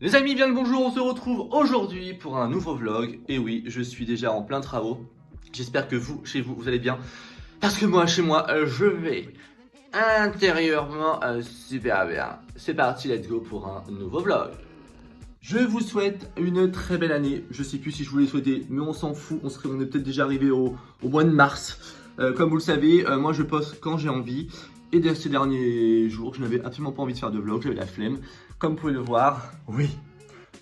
Les amis, bien le bonjour, on se retrouve aujourd'hui pour un nouveau vlog. Et oui, je suis déjà en plein travaux. J'espère que vous, chez vous, vous allez bien. Parce que moi, chez moi, je vais intérieurement super bien. C'est parti, let's go pour un nouveau vlog. Je vous souhaite une très belle année. Je sais plus si je vous l'ai souhaité, mais on s'en fout. On est peut-être déjà arrivé au mois de mars. Comme vous le savez, moi je poste quand j'ai envie. Et ces derniers jours, je n'avais absolument pas envie de faire de vlog, j'avais la flemme. Comme vous pouvez le voir, oui,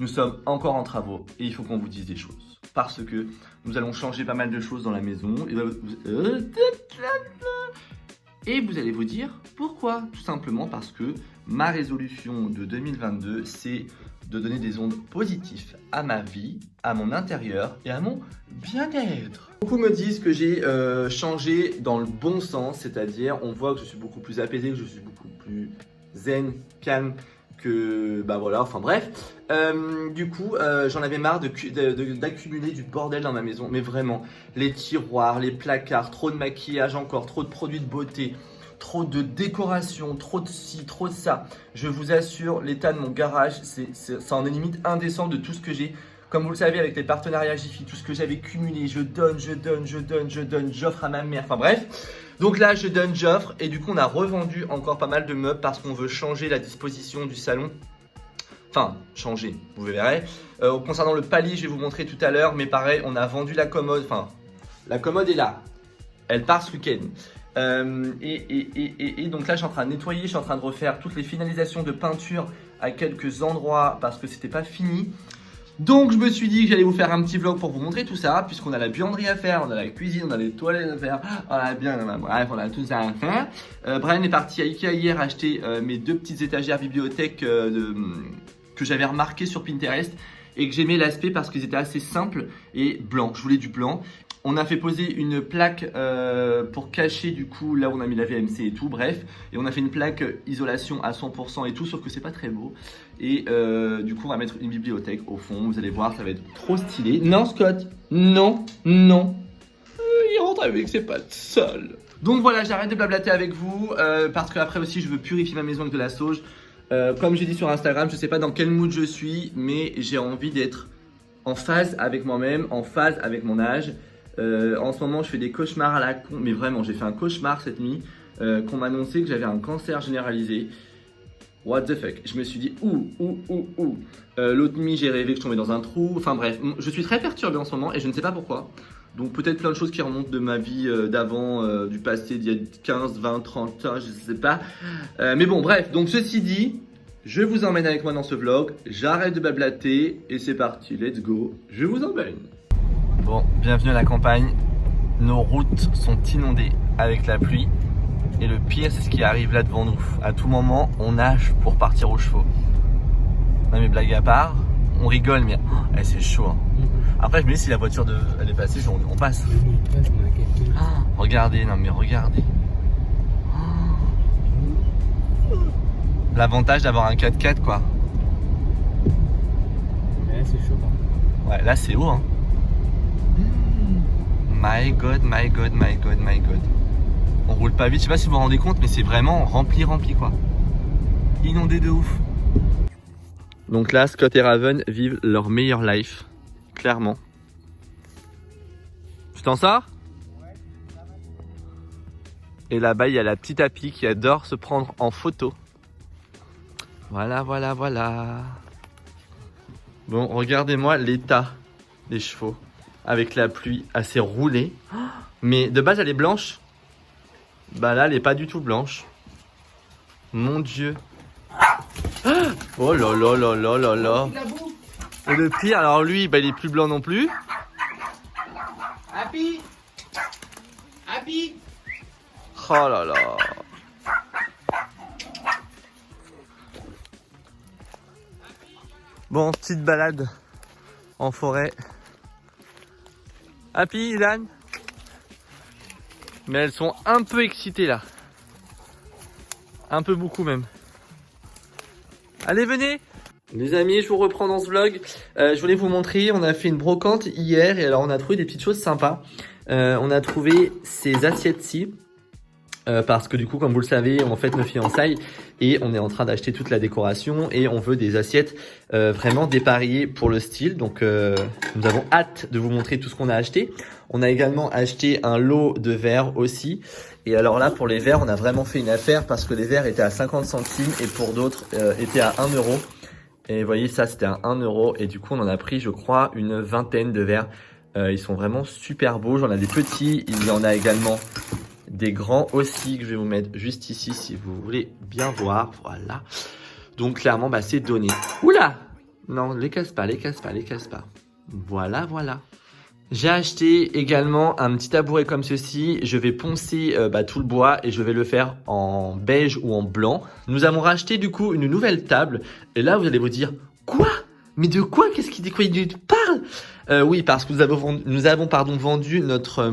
nous sommes encore en travaux et il faut qu'on vous dise des choses. Parce que nous allons changer pas mal de choses dans la maison. Et vous allez vous dire pourquoi? Tout simplement parce que ma résolution de 2022, c'est de donner des ondes positives à ma vie, à mon intérieur et à mon bien-être. Beaucoup me disent que j'ai changé dans le bon sens, c'est-à-dire on voit que je suis beaucoup plus apaisé, que je suis beaucoup plus zen, calme, que bah voilà, enfin bref. Du coup, j'en avais marre d'accumuler du bordel dans ma maison, mais vraiment, les tiroirs, les placards, trop de maquillage encore, trop de produits de beauté, trop de décoration, trop de ci, trop de ça. Je vous assure, l'état de mon garage, ça en est limite indécent de tout ce que j'ai. Comme vous le savez, avec les partenariats Jiffy, tout ce que j'avais cumulé, je donne, j'offre à ma mère, enfin bref. Donc là, je donne, j'offre, et du coup, on a revendu encore pas mal de meubles parce qu'on veut changer la disposition du salon. Enfin, changer, vous verrez. Concernant le palier, je vais vous montrer tout à l'heure, mais pareil, on a vendu la commode, enfin, la commode est là. Elle part ce week-end. Et donc là, je suis en train de nettoyer, je suis en train de refaire toutes les finalisations de peinture à quelques endroits parce que c'était pas fini. Donc je me suis dit que j'allais vous faire un petit vlog pour vous montrer tout ça, puisqu'on a la buanderie à faire, on a la cuisine, on a les toilettes à faire, bref, on a tout ça à faire. Brian est parti à Ikea hier acheter mes deux petites étagères bibliothèques que j'avais remarquées sur Pinterest et que j'aimais l'aspect parce qu'ils étaient assez simples et blancs, je voulais du blanc. On a fait poser une plaque pour cacher du coup là où on a mis la VMC et tout, bref. Et on a fait une plaque isolation à 100% et tout, sauf que c'est pas très beau. Et du coup on va mettre une bibliothèque au fond, vous allez voir, ça va être trop stylé. Non Scott, non, non. Il rentre avec ses pattes seules. Donc voilà, j'arrête de blablater avec vous parce qu'après aussi je veux purifier ma maison avec de la sauge. Comme j'ai dit sur Instagram, je sais pas dans quel mood je suis, mais j'ai envie d'être en phase avec moi-même, en phase avec mon âge. En ce moment je fais des cauchemars à la con, mais vraiment j'ai fait un cauchemar cette nuit qu'on m'a annoncé que j'avais un cancer généralisé. What the fuck, je me suis dit l'autre nuit j'ai rêvé que je tombais dans un trou, enfin bref, je suis très perturbé en ce moment et je ne sais pas pourquoi. Donc peut-être plein de choses qui remontent de ma vie d'avant, du passé d'il y a 15, 20, 30 ans, je sais pas. Mais bon bref, donc ceci dit, je vous emmène avec moi dans ce vlog, j'arrête de blablater et c'est parti, let's go, je vous emmène. Bon, bienvenue à la campagne. Nos routes sont inondées avec la pluie. Et le pire, c'est ce qui arrive là devant nous. À tout moment, on nage pour partir aux chevaux. Non mais blague à part, on rigole, mais c'est chaud. Hein. Après, je me dis si la voiture elle est passée, on passe. Regardez, non mais regardez. L'avantage d'avoir un 4x4 quoi. Ouais, c'est chaud. Ouais, là c'est haut. Hein. My god. On roule pas vite, je sais pas si vous vous rendez compte, mais c'est vraiment rempli quoi. Inondé de ouf. Donc là, Scott et Raven vivent leur meilleure life, clairement. Tu t'en sors? Et là-bas, il y a la petite Happy qui adore se prendre en photo. Voilà. Bon, regardez-moi l'état des chevaux. Avec la pluie assez roulée. Mais de base elle est blanche. Bah là elle est pas du tout blanche. Mon dieu. Oh là là. Et le pire, alors lui bah, il est plus blanc non plus. Happy. Oh là là. Bon, petite balade en forêt. Happy, Ilan? Mais elles sont un peu excitées là. Un peu beaucoup même. Allez, venez! Les amis, je vous reprends dans ce vlog. Je voulais vous montrer, on a fait une brocante hier et alors on a trouvé des petites choses sympas. On a trouvé ces assiettes-ci. parce que du coup, comme vous le savez, on fête nos fiançailles et on est en train d'acheter toute la décoration et on veut des assiettes vraiment dépareillées pour le style. Donc, nous avons hâte de vous montrer tout ce qu'on a acheté. On a également acheté un lot de verres aussi. Et alors là, pour les verres, on a vraiment fait une affaire parce que les verres étaient à 50 centimes et pour d'autres étaient à 1 euro. Et vous voyez, ça, c'était à 1 euro. Et du coup, on en a pris, je crois, une vingtaine de verres. Ils sont vraiment super beaux. J'en ai des petits. Il y en a également des grands aussi que je vais vous mettre juste ici si vous voulez bien voir. Voilà. Donc clairement, bah, c'est donné. Oula! Non, les casse pas, les casse pas, les casse pas. Voilà, voilà. J'ai acheté également un petit tabouret comme ceci. Je vais poncer tout le bois et je vais le faire en beige ou en blanc. Nous avons racheté du coup une nouvelle table. Et là, vous allez vous dire, quoi? Mais de quoi? Qu'est-ce qu'il parle? Oui, parce que nous avons vendu notre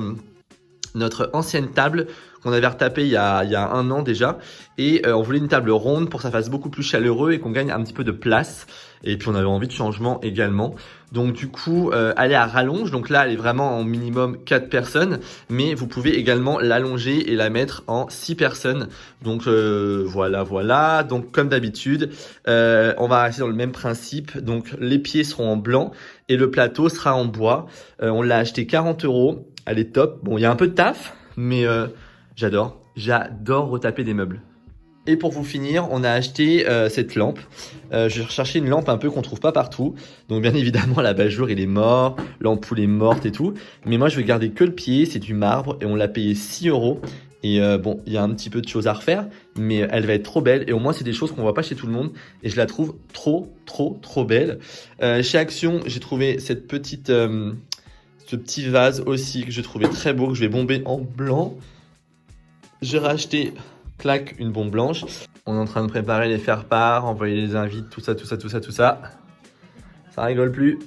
ancienne table qu'on avait retapée il y a 1 an déjà. Et on voulait une table ronde pour que ça fasse beaucoup plus chaleureux et qu'on gagne un petit peu de place. Et puis on avait envie de changement également. Donc du coup, elle est à rallonge. Donc là, elle est vraiment en minimum 4 personnes. Mais vous pouvez également l'allonger et la mettre en 6 personnes. Donc voilà. Donc comme d'habitude, on va rester dans le même principe. Donc les pieds seront en blanc et le plateau sera en bois. On l'a acheté 40 €. Elle est top. Bon, il y a un peu de taf, mais j'adore retaper des meubles. Et pour vous finir, on a acheté cette lampe. J'ai recherché une lampe un peu qu'on trouve pas partout. Donc bien évidemment, l'abat-jour il est mort, l'ampoule est morte et tout. Mais moi je vais garder que le pied, c'est du marbre et on l'a payé 6 €. Et bon, il y a un petit peu de choses à refaire, mais elle va être trop belle. Et au moins c'est des choses qu'on voit pas chez tout le monde. Et je la trouve trop belle. Chez Action, j'ai trouvé ce petit vase aussi que je trouvais très beau, que je vais bomber en blanc. J'ai racheté une bombe blanche. On est en train de préparer les faire-part, envoyer les invites, tout ça. Ça rigole plus.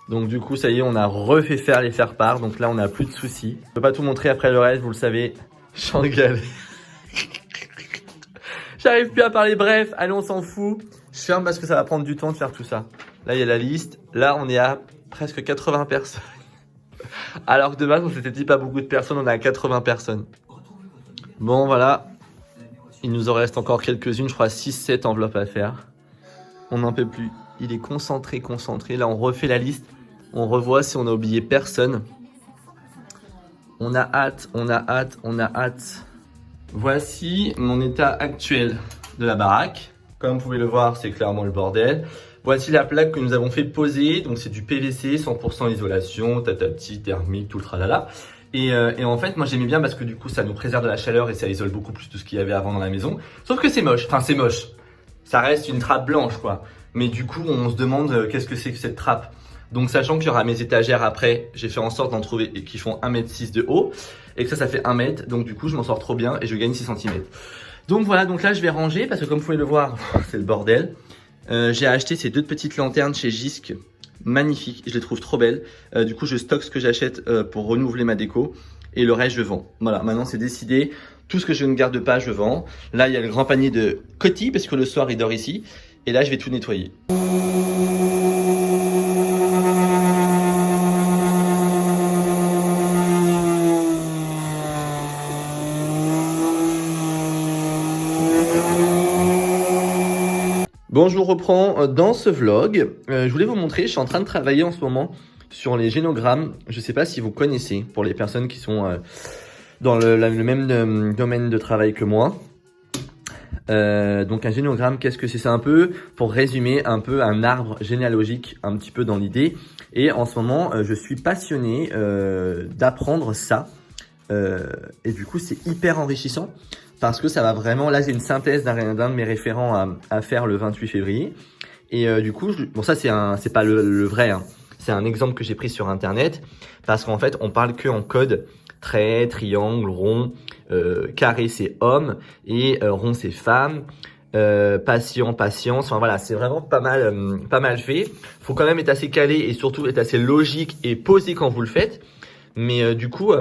Donc du coup, ça y est, on a refait faire les faire-part. Donc là, on n'a plus de soucis. Je peux pas tout montrer après le reste, vous le savez. J'en galère. J'arrive plus à parler. Bref, allez, on s'en fout. Je ferme parce que ça va prendre du temps de faire tout ça. Là, il y a la liste. Là, on est à presque 80 personnes. Alors que de base, on s'était dit pas beaucoup de personnes, on est à 80 personnes. Bon, voilà. Il nous en reste encore quelques-unes, je crois 6-7 enveloppes à faire. On n'en peut plus. Il est concentré. Là, on refait la liste. On revoit si on a oublié personne. On a hâte. Voici mon état actuel de la baraque. Comme vous pouvez le voir, c'est clairement le bordel. Voici la plaque que nous avons fait poser. Donc c'est du PVC, 100% isolation, tatati, thermique, tout le tralala. Et en fait, moi j'aimais bien parce que du coup ça nous préserve de la chaleur et ça isole beaucoup plus de ce qu'il y avait avant dans la maison. Sauf que c'est moche, c'est moche. Ça reste une trappe blanche quoi. Mais du coup on se demande qu'est-ce que c'est que cette trappe. Donc sachant qu'il y aura mes étagères après, j'ai fait en sorte d'en trouver qui font 1,6 m de haut. Et que ça fait 1 m. Donc du coup je m'en sors trop bien et je gagne 6 cm. Donc voilà, donc là je vais ranger parce que comme vous pouvez le voir, c'est le bordel. J'ai acheté ces 2 petites lanternes chez Jysque, magnifiques, je les trouve trop belles. Du coup je stocke ce que j'achète pour renouveler ma déco et le reste je vends. Voilà, maintenant c'est décidé, tout ce que je ne garde pas je vends. Là il y a le grand panier de Coty parce que le soir il dort ici et là je vais tout nettoyer. Bon, je vous reprends dans ce vlog. Je voulais vous montrer, je suis en train de travailler en ce moment sur les génogrammes. Je ne sais pas si vous connaissez, pour les personnes qui sont dans le même domaine de travail que moi. Donc un génogramme, qu'est-ce que c'est? C'est un peu, pour résumer, un peu un arbre généalogique, un petit peu dans l'idée. Et en ce moment, je suis passionné d'apprendre ça. Et du coup, c'est hyper enrichissant. Parce que ça va vraiment, là j'ai une synthèse d'un de mes référents à faire le 28 février. Et du coup, bon ça c'est pas le vrai, hein. C'est un exemple que j'ai pris sur internet. Parce qu'en fait, on parle que en code trait, triangle, rond, carré c'est homme et rond c'est femme. Patient, patience, enfin voilà, c'est vraiment pas mal fait. Faut quand même être assez calé et surtout être assez logique et posé quand vous le faites. Mais du coup,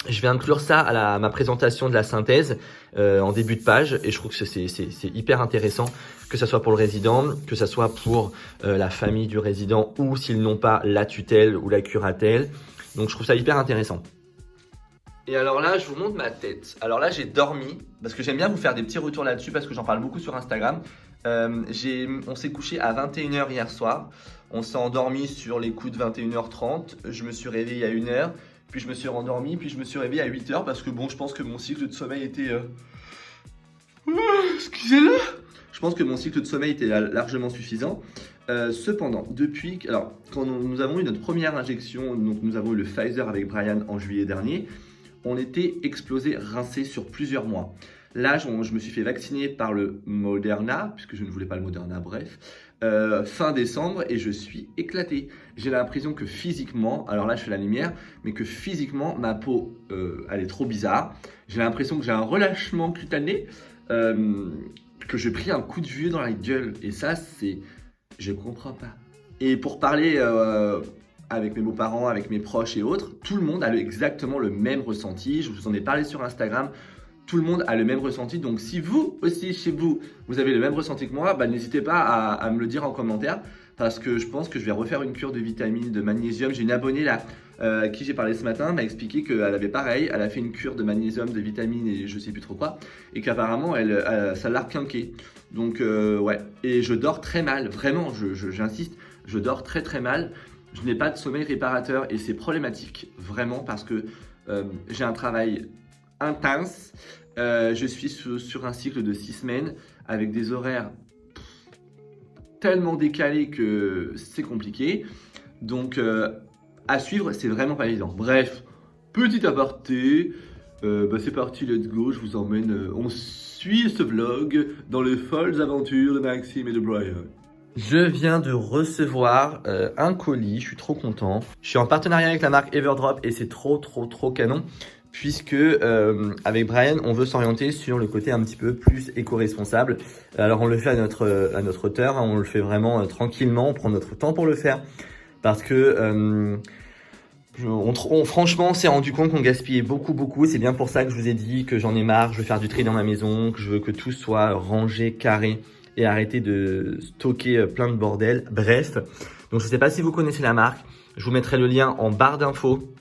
je vais inclure ça à ma présentation de la synthèse en début de page et je trouve que c'est hyper intéressant, que ça soit pour le résident, que ça soit pour la famille du résident ou s'ils n'ont pas la tutelle ou la curatelle. Donc je trouve ça hyper intéressant. Et alors là, je vous montre ma tête. Alors là, j'ai dormi, parce que j'aime bien vous faire des petits retours là-dessus, parce que j'en parle beaucoup sur Instagram. On s'est couché à 21h hier soir. On s'est endormi sur les coups de 21h30. Je me suis réveillé à 1h, puis je me suis rendormi, puis je me suis réveillé à 8h, parce que bon, je pense que mon cycle de sommeil était... excusez-le. Je pense que mon cycle de sommeil était largement suffisant. Cependant, alors, quand nous avons eu notre première injection, donc nous avons eu le Pfizer avec Brian en juillet dernier, on était explosé, rincé sur plusieurs mois. Là, je me suis fait vacciner par le Moderna, puisque je ne voulais pas le Moderna, bref, fin décembre, et je suis éclaté. J'ai l'impression que physiquement, alors là je fais la lumière, mais que physiquement, ma peau, elle est trop bizarre. J'ai l'impression que j'ai un relâchement cutané, que j'ai pris un coup de vieux dans la gueule, et ça, c'est... je comprends pas. Et pour parler avec mes beaux-parents, avec mes proches et autres, tout le monde a exactement le même ressenti. Je vous en ai parlé sur Instagram. Tout le monde a le même ressenti. Donc si vous aussi, chez vous, vous avez le même ressenti que moi, bah, n'hésitez pas à me le dire en commentaire. Parce que je pense que je vais refaire une cure de vitamines, de magnésium. J'ai une abonnée là, à qui j'ai parlé ce matin, m'a expliqué qu'elle avait pareil. Elle a fait une cure de magnésium, de vitamines et je sais plus trop quoi. Et qu'apparemment, ça l'a requinqué. Donc ouais, et je dors très mal. Vraiment, j'insiste, je dors très très mal. Je n'ai pas de sommeil réparateur et c'est problématique. Vraiment parce que j'ai un travail intense. Je suis sur un cycle de 6 semaines avec des horaires tellement décalés que c'est compliqué. Donc à suivre, c'est vraiment pas évident. Bref, petit aparté, c'est parti, let's go. Je vous emmène, on suit ce vlog dans les folles aventures de Maxime et de Brian. Je viens de recevoir un colis, je suis trop content. Je suis en partenariat avec la marque Everdrop et c'est trop canon. Puisque avec Brian, on veut s'orienter sur le côté un petit peu plus éco-responsable. Alors on le fait à notre hauteur, hein, on le fait vraiment tranquillement, on prend notre temps pour le faire. Parce que franchement, on s'est rendu compte qu'on gaspillait beaucoup. C'est bien pour ça que je vous ai dit que j'en ai marre, je veux faire du tri dans ma maison, que je veux que tout soit rangé, carré et arrêter de stocker plein de bordel. Bref, donc je ne sais pas si vous connaissez la marque, je vous mettrai le lien en barre d'infos.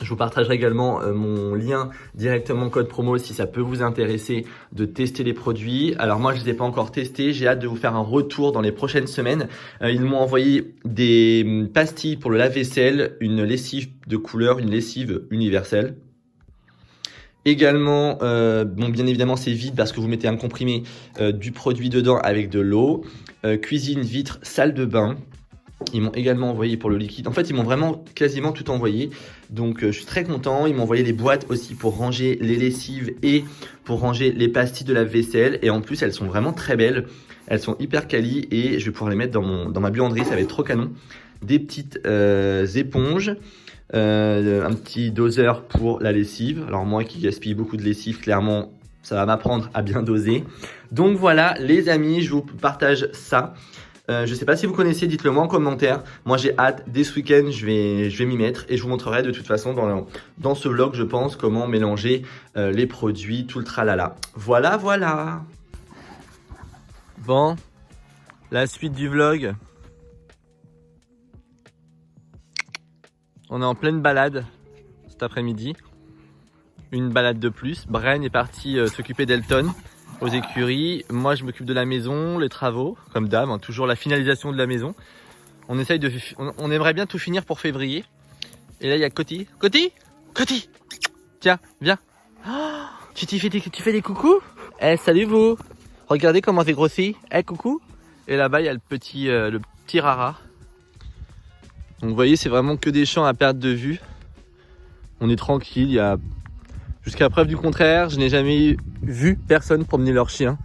Je vous partagerai également mon lien directement code promo si ça peut vous intéresser de tester les produits. Alors moi je ne les ai pas encore testés, j'ai hâte de vous faire un retour dans les prochaines semaines. Ils m'ont envoyé des pastilles pour le lave-vaisselle, une lessive de couleur, une lessive universelle. Également, bien évidemment c'est vide parce que vous mettez un comprimé du produit dedans avec de l'eau. Cuisine, vitre, salle de bain. Ils m'ont également envoyé pour le liquide. En fait, ils m'ont vraiment quasiment tout envoyé. Donc, je suis très content. Ils m'ont envoyé des boîtes aussi pour ranger les lessives et pour ranger les pastilles de la vaisselle. Et en plus, elles sont vraiment très belles. Elles sont hyper quali et je vais pouvoir les mettre dans ma buanderie. Ça va être trop canon. Des petites éponges. Un petit doseur pour la lessive. Alors, moi qui gaspille beaucoup de lessive, clairement, ça va m'apprendre à bien doser. Donc, voilà, les amis, je vous partage ça. Je sais pas si vous connaissez, dites-le moi en commentaire. Moi j'ai hâte, dès ce week-end je vais m'y mettre et je vous montrerai de toute façon dans ce vlog je pense comment mélanger les produits, tout le tralala. Voilà. Bon, la suite du vlog. On est en pleine balade cet après-midi. Une balade de plus. Brian est parti s'occuper d'Elton aux écuries. Moi je m'occupe de la maison, les travaux, comme d'hab, hein, toujours la finalisation de la maison. On essaye on aimerait bien tout finir pour février. Et là il y a Coty. Coty, tiens, viens. Oh, tu fais des coucous. Eh, salut vous. Regardez comment j'ai grossi. Eh, coucou. Et là-bas il y a le petit Rara. Donc vous voyez, c'est vraiment que des champs à perte de vue. On est tranquille, il y a... Jusqu'à preuve du contraire, je n'ai jamais vu personne promener leur chien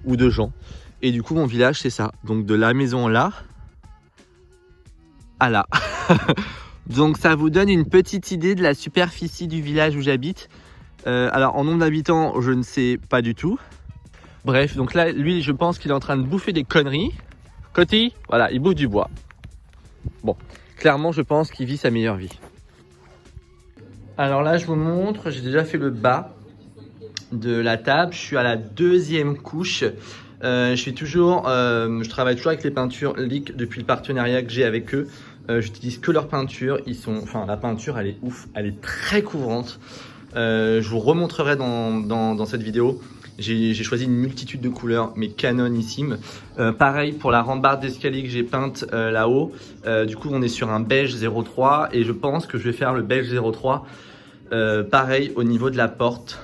ou de gens. Et du coup, mon village, c'est ça. Donc, de la maison là à là. Donc, ça vous donne une petite idée de la superficie du village où j'habite. Alors, en nombre d'habitants, je ne sais pas du tout. Bref, donc là, lui, je pense qu'il est en train de bouffer des conneries. Coty, voilà, il bouffe du bois. Bon, clairement, je pense qu'il vit sa meilleure vie. Alors là, je vous montre, j'ai déjà fait le bas de la table. Je suis à la 2e couche. Je travaille toujours avec les peintures Leek depuis le partenariat que j'ai avec eux. J'utilise que leur peinture. La peinture, elle est ouf, elle est très couvrante. Je vous remontrerai dans cette vidéo. J'ai choisi une multitude de couleurs, mais canonissimes. Pareil pour la rambarde d'escalier que j'ai peinte là-haut. Du coup, on est sur un beige 03 et je pense que je vais faire le beige 03 pareil au niveau de la porte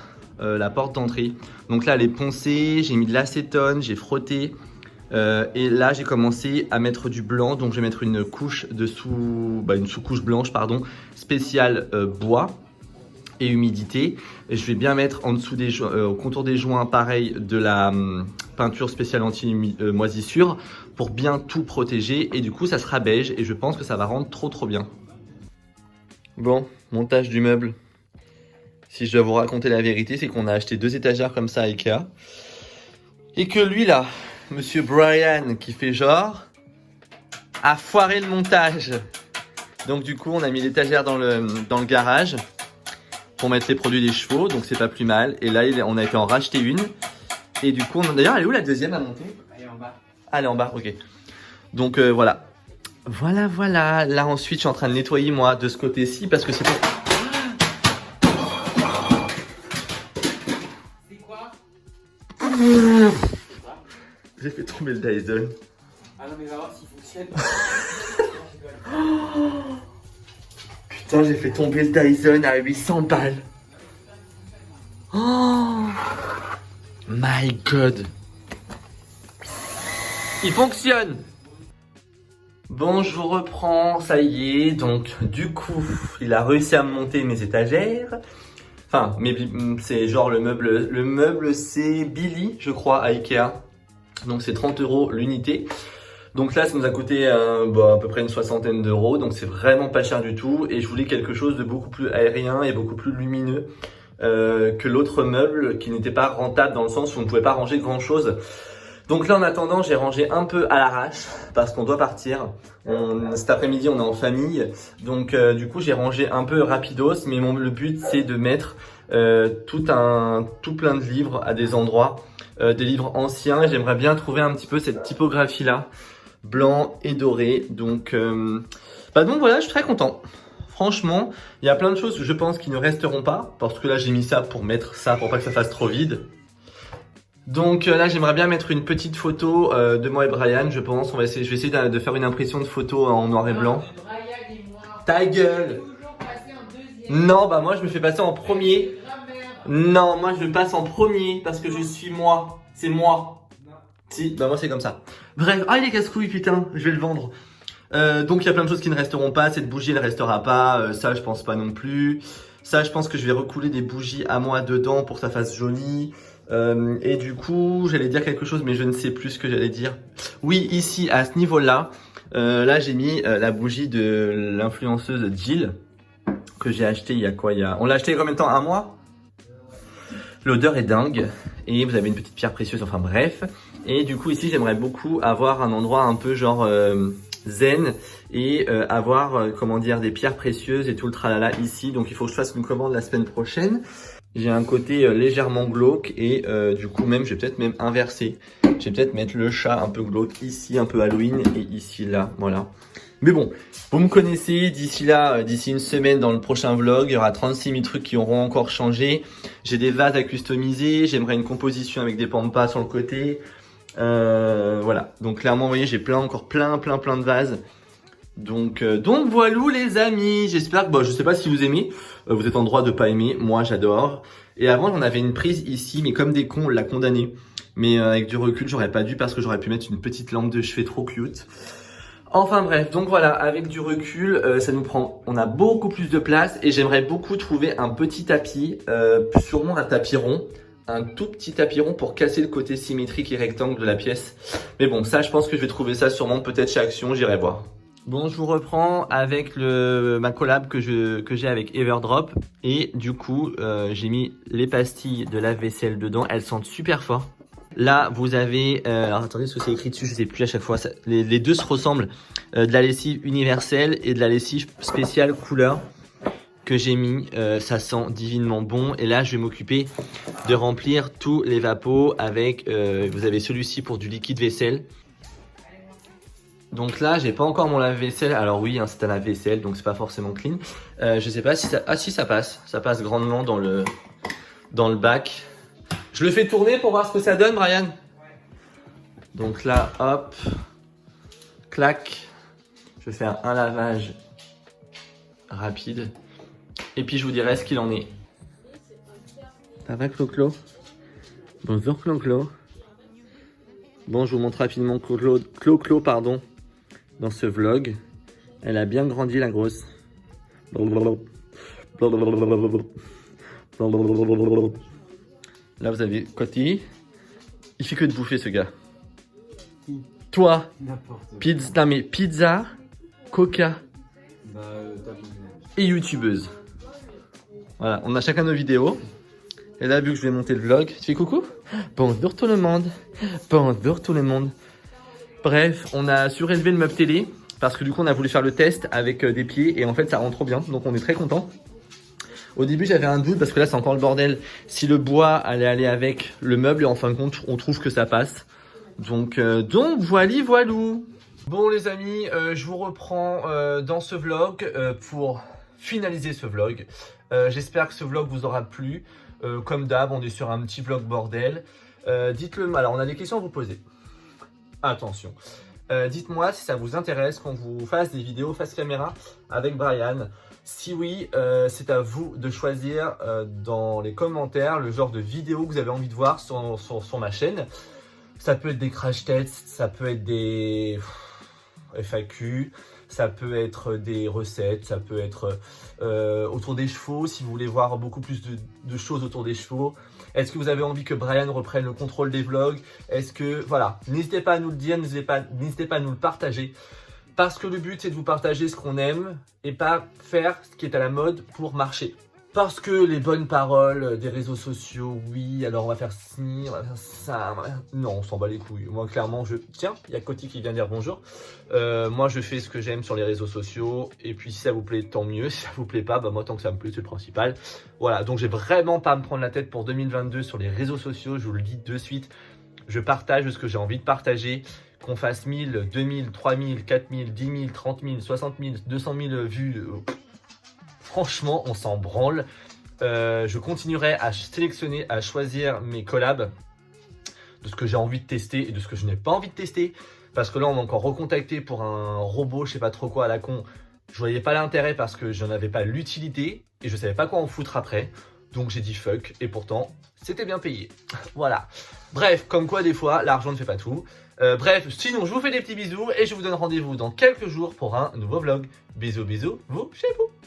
d'entrée. Donc là, elle est poncée, j'ai mis de l'acétone, j'ai frotté. Et là, j'ai commencé à mettre du blanc. Donc, je vais mettre une couche une sous-couche blanche, pardon, spéciale bois et humidité. Et je vais bien mettre en dessous au contour des joints, pareil, de la peinture spéciale anti-moisissure pour bien tout protéger. Et du coup, ça sera beige et je pense que ça va rendre trop bien. Bon, montage du meuble. Si je dois vous raconter la vérité, c'est qu'on a acheté 2 étagères comme ça à Ikea. Et que lui là, Monsieur Brian, qui fait genre, a foiré le montage. Donc du coup, on a mis l'étagère dans le garage pour mettre les produits des chevaux, donc c'est pas plus mal. Et là, on a été en racheter une. Et du coup, d'ailleurs, elle est où la deuxième à monter? Elle est en bas. Ah, elle est en bas, ok. Donc voilà. Voilà. Là, ensuite, je suis en train de nettoyer, moi, de ce côté-ci, parce que c'est pas... C'est quoi? J'ai fait tomber le Dyson. Ah non, mais va voir s'il fonctionne. Putain, j'ai fait tomber le Dyson à 800 balles. Oh my god. Il fonctionne. Bon, je vous reprends, ça y est. Donc, du coup, il a réussi à me monter mes étagères. Enfin, c'est genre le meuble c'est Billy, je crois, à Ikea. Donc, c'est 30 € l'unité. Donc là, ça nous a coûté à peu près une 60aine d'euros. Donc, c'est vraiment pas cher du tout. Et je voulais quelque chose de beaucoup plus aérien et beaucoup plus lumineux que l'autre meuble qui n'était pas rentable dans le sens où on ne pouvait pas ranger grand chose. Donc là, en attendant, j'ai rangé un peu à l'arrache parce qu'on doit partir. Cet après-midi, on est en famille. Donc du coup, j'ai rangé un peu rapidos. Mais le but, c'est de mettre tout plein de livres à des endroits. Des livres anciens. J'aimerais bien trouver un petit peu cette typographie-là. Blanc et doré. Donc voilà, je suis très content. Franchement, il y a plein de choses, je pense, qui ne resteront pas. Parce que là, j'ai mis ça pour mettre ça, pour pas que ça fasse trop vide. Donc là, j'aimerais bien mettre une petite photo de moi et Brian, je pense. Je vais essayer de faire une impression de photo en noir et blanc. Brian et moi. Ta gueule! Toujours passer en deuxième. Non, bah moi, je me fais passer en premier. Non, moi, je me passe en premier parce que je suis moi. C'est moi. Non. Si, bah moi, c'est comme ça. Bref, il est casse-couilles, putain, je vais le vendre. Donc, il y a plein de choses qui ne resteront pas. Cette bougie, elle restera pas. Ça, je pense pas non plus. Ça, je pense que je vais recouler des bougies à moi dedans pour que ça fasse joli. Et du coup, j'allais dire quelque chose, mais je ne sais plus ce que j'allais dire. Oui, ici, à ce niveau-là, là, j'ai mis la bougie de l'influenceuse Jill que j'ai acheté il y a quoi? On l'a acheté combien de temps? Un mois? L'odeur est dingue et vous avez une petite pierre précieuse, enfin bref. Et du coup, ici, j'aimerais beaucoup avoir un endroit un peu genre zen et avoir, comment dire, des pierres précieuses et tout le tralala ici. Donc, il faut que je fasse une commande la semaine prochaine. J'ai un côté légèrement glauque et du coup même je vais peut-être même inverser. Je vais peut-être mettre le chat un peu glauque ici, un peu Halloween et ici là, voilà. Mais bon, vous me connaissez, d'ici là, d'ici une semaine dans le prochain vlog, il y aura 36 000 trucs qui auront encore changé. J'ai des vases à customiser, j'aimerais une composition avec des pampas sur le côté. Voilà, donc clairement vous voyez j'ai encore plein de vases. Donc voilà les amis, j'espère que, je sais pas si vous aimez, vous êtes en droit de pas aimer, moi j'adore. Et avant j'en avais une prise ici, mais comme des cons on l'a condamné. Mais avec du recul j'aurais pas dû parce que j'aurais pu mettre une petite lampe de chevet trop cute. Enfin bref, donc voilà, avec du recul, on a beaucoup plus de place et j'aimerais beaucoup trouver un petit tapis, sûrement un tapis rond. Un tout petit tapis rond pour casser le côté symétrique et rectangle de la pièce. Mais bon, ça je pense que je vais trouver ça sûrement peut-être chez Action, j'irai voir. Bon, je vous reprends avec ma collab que j'ai avec Everdrop. Et du coup, j'ai mis les pastilles de lave-vaisselle dedans. Elles sentent super fort. Là, vous avez... alors, attendez, ce que c'est écrit dessus, je sais plus à chaque fois. Les deux se ressemblent. De la lessive universelle et de la lessive spéciale couleur que j'ai mis. Ça sent divinement bon. Et là, je vais m'occuper de remplir tous les vapos avec... vous avez celui-ci pour du liquide vaisselle. Donc là, j'ai pas encore mon lave-vaisselle. Alors oui, hein, c'est un lave-vaisselle, donc c'est pas forcément clean. Je sais pas si ça... Ah si, ça passe. Ça passe grandement dans le bac. Je le fais tourner pour voir ce que ça donne, Brian. Donc là, hop. Clac. Je vais faire un lavage rapide. Et puis je vous dirai ce qu'il en est. Ça va, Clo-Clo? Bonjour, Clo-Clo. Bon, je vous montre rapidement Clo-Clo, pardon, dans ce vlog. Elle a bien grandi, la grosse. Là, vous avez Coty. Il fait que de bouffer, ce gars. Qui? Toi. N'importe quoi. Pizza, non mais pizza, coca Bah, t'as compris. et youtubeuse. Voilà, on a chacun nos vidéos. Et là, vu que je vais monter le vlog, tu fais coucou? Bonjour tout le monde. Bonjour tout le monde. Bref, on a surélevé le meuble télé parce que du coup, on a voulu faire le test avec des pieds et en fait, ça rend trop bien. Donc, on est très content. Au début, j'avais un doute parce que là, c'est encore le bordel. Si le bois allait aller avec le meuble et en fin de compte, on trouve que ça passe. Donc voilou. Bon les amis, je vous reprends dans ce vlog pour finaliser ce vlog. J'espère que ce vlog vous aura plu. Comme d'hab, on est sur un petit vlog bordel. Dites-le, alors on a des questions à vous poser. Attention. Dites-moi si ça vous intéresse qu'on vous fasse des vidéos face caméra avec Brian. Si oui, c'est à vous de choisir dans les commentaires le genre de vidéo que vous avez envie de voir sur ma chaîne. Ça peut être des crash tests, ça peut être des FAQ, ça peut être des recettes, ça peut être autour des chevaux, si vous voulez voir beaucoup plus de choses autour des chevaux. Est-ce que vous avez envie que Brian reprenne le contrôle des vlogs? Est-ce que... Voilà, n'hésitez pas à nous le dire, n'hésitez pas à nous le partager. Parce que le but, c'est de vous partager ce qu'on aime et pas faire ce qui est à la mode pour marcher. Parce que les bonnes paroles des réseaux sociaux, oui, alors on va faire ci, on va faire ça, non, on s'en bat les couilles. Moi, clairement, tiens, il y a Coty qui vient dire bonjour. Moi, je fais ce que j'aime sur les réseaux sociaux. Et puis, si ça vous plaît, tant mieux. Si ça vous plaît pas, bah moi, tant que ça me plaît, c'est le principal. Voilà, donc j'ai vraiment pas à me prendre la tête pour 2022 sur les réseaux sociaux. Je vous le dis de suite. Je partage ce que j'ai envie de partager. Qu'on fasse 1000, 2000, 3000, 4000, 10 000, 30 000, 60 000, 200 000 vues... Franchement, on s'en branle. Je continuerai à sélectionner, à choisir mes collabs de ce que j'ai envie de tester et de ce que je n'ai pas envie de tester. Parce que là, on m'a encore recontacté pour un robot, je sais pas trop quoi, à la con. Je voyais pas l'intérêt parce que je n'avais pas l'utilité et je savais pas quoi en foutre après. Donc j'ai dit fuck et pourtant, c'était bien payé. Voilà. Bref, comme quoi des fois, l'argent ne fait pas tout. Bref, sinon, je vous fais des petits bisous et je vous donne rendez-vous dans quelques jours pour un nouveau vlog. Bisous, bisous, vous chez vous.